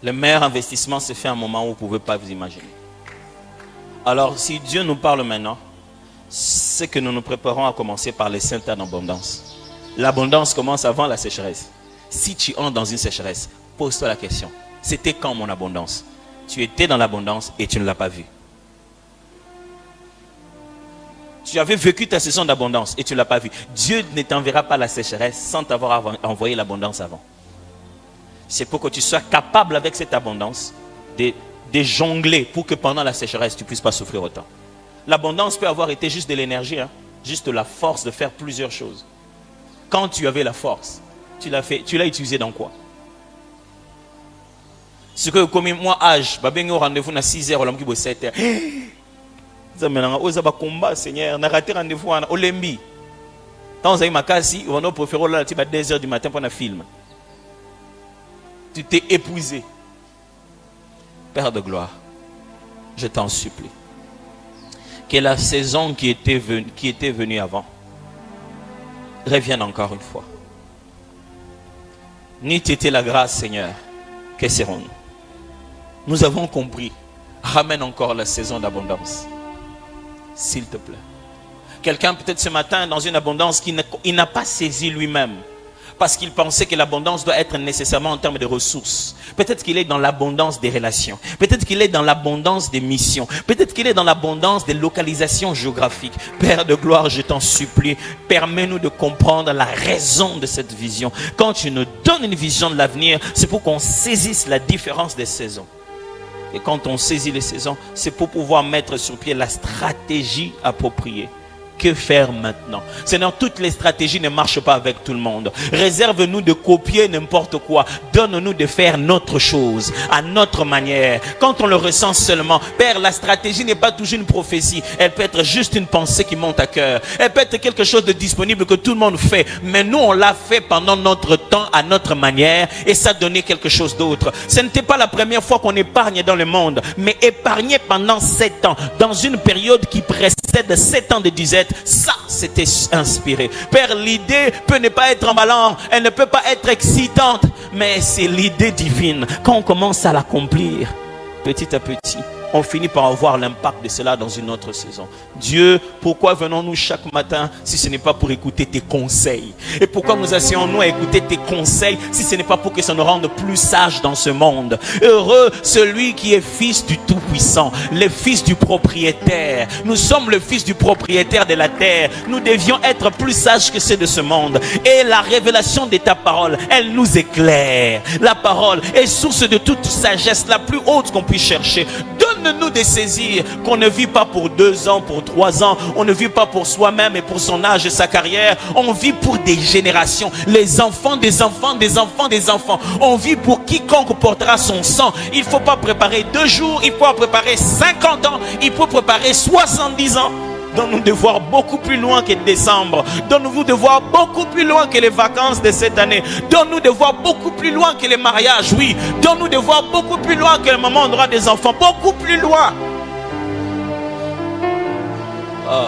Le meilleur investissement se fait à un moment où vous ne pouvez pas vous imaginer. Alors, si Dieu nous parle maintenant, c'est que nous nous préparons à commencer par les saints en abondance. L'abondance commence avant la sécheresse. Si tu entres dans une sécheresse, pose-toi la question. C'était quand mon abondance? Tu étais dans l'abondance et tu ne l'as pas vu. Tu avais vécu ta saison d'abondance et tu ne l'as pas vu. Dieu ne t'enverra pas la sécheresse sans t'avoir envoyé l'abondance avant. C'est pour que tu sois capable avec cette abondance de jongler pour que pendant la sécheresse, tu ne puisses pas souffrir autant. L'abondance peut avoir été juste de l'énergie, hein, juste la force de faire plusieurs choses. Quand tu avais la force, tu l'as utilisé dans quoi? Ce que comme moi, âge, je au rendez-vous à 6h, l'homme qui bosse 7h. Vous combat, Seigneur, on a raté rendez-vous au Lembi. Quand vous avez ma casse, on a préféré là, à 2h du matin pour un film. Tu t'es épuisé. Père de gloire, je t'en supplie. Que la saison qui était venue avant revienne encore une fois. Ni t'était la grâce, Seigneur, que serons-nous? Nous avons compris. Ramène encore la saison d'abondance. S'il te plaît. Quelqu'un peut-être ce matin dans une abondance qu'il n'a pas saisi lui-même. Parce qu'il pensait que l'abondance doit être nécessairement en termes de ressources. Peut-être qu'il est dans l'abondance des relations. Peut-être qu'il est dans l'abondance des missions. Peut-être qu'il est dans l'abondance des localisations géographiques. Père de gloire, je t'en supplie, permets-nous de comprendre la raison de cette vision. Quand tu nous donnes une vision de l'avenir, c'est pour qu'on saisisse la différence des saisons. Et quand on saisit les saisons, c'est pour pouvoir mettre sur pied la stratégie appropriée. Que faire maintenant? Seigneur, toutes les stratégies ne marchent pas avec tout le monde. Réserve-nous de copier n'importe quoi. Donne-nous de faire notre chose, à notre manière. Quand on le ressent seulement, Père, la stratégie n'est pas toujours une prophétie. Elle peut être juste une pensée qui monte à cœur. Elle peut être quelque chose de disponible que tout le monde fait. Mais nous, on l'a fait pendant notre temps, à notre manière, et ça donnait quelque chose d'autre. Ce n'était pas la première fois qu'on épargne dans le monde, mais épargner pendant 7 ans, dans une période qui précède 7 ans de disette. Ça, c'était inspiré. Père, l'idée peut ne pas être emballante, elle ne peut pas être excitante, mais c'est l'idée divine. Quand on commence à l'accomplir, petit à petit, on finit par avoir l'impact de cela dans une autre saison. Dieu, pourquoi venons-nous chaque matin si ce n'est pas pour écouter tes conseils? Et pourquoi nous asseyons-nous à écouter tes conseils si ce n'est pas pour que ça nous rende plus sages dans ce monde? Heureux celui qui est fils du Tout-Puissant, le fils du propriétaire. Nous sommes le fils du propriétaire de la terre. Nous devions être plus sages que ceux de ce monde. Et la révélation de ta parole, elle nous éclaire. La parole est source de toute sagesse, la plus haute qu'on puisse chercher. Donne-nous de saisir qu'on ne vit pas pour 2 ans, pour 3 ans. On ne vit pas pour soi-même et pour son âge et sa carrière. On vit pour des générations. Les enfants des enfants, des enfants, des enfants. On vit pour quiconque portera son sang. Il ne faut pas préparer 2 jours. Il faut préparer 50 ans. Il faut préparer 70 ans. Donne-nous de voir beaucoup plus loin que décembre. Donne-nous de voir beaucoup plus loin que les vacances de cette année. Donne-nous de voir beaucoup plus loin que les mariages, oui. Donne-nous de voir beaucoup plus loin que le moment où on aura des enfants. Beaucoup plus loin. Oh.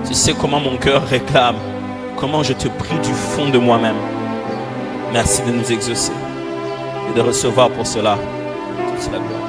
Tu sais comment mon cœur réclame. Comment je te prie du fond de moi-même. Merci de nous exaucer et de recevoir pour cela toute la gloire.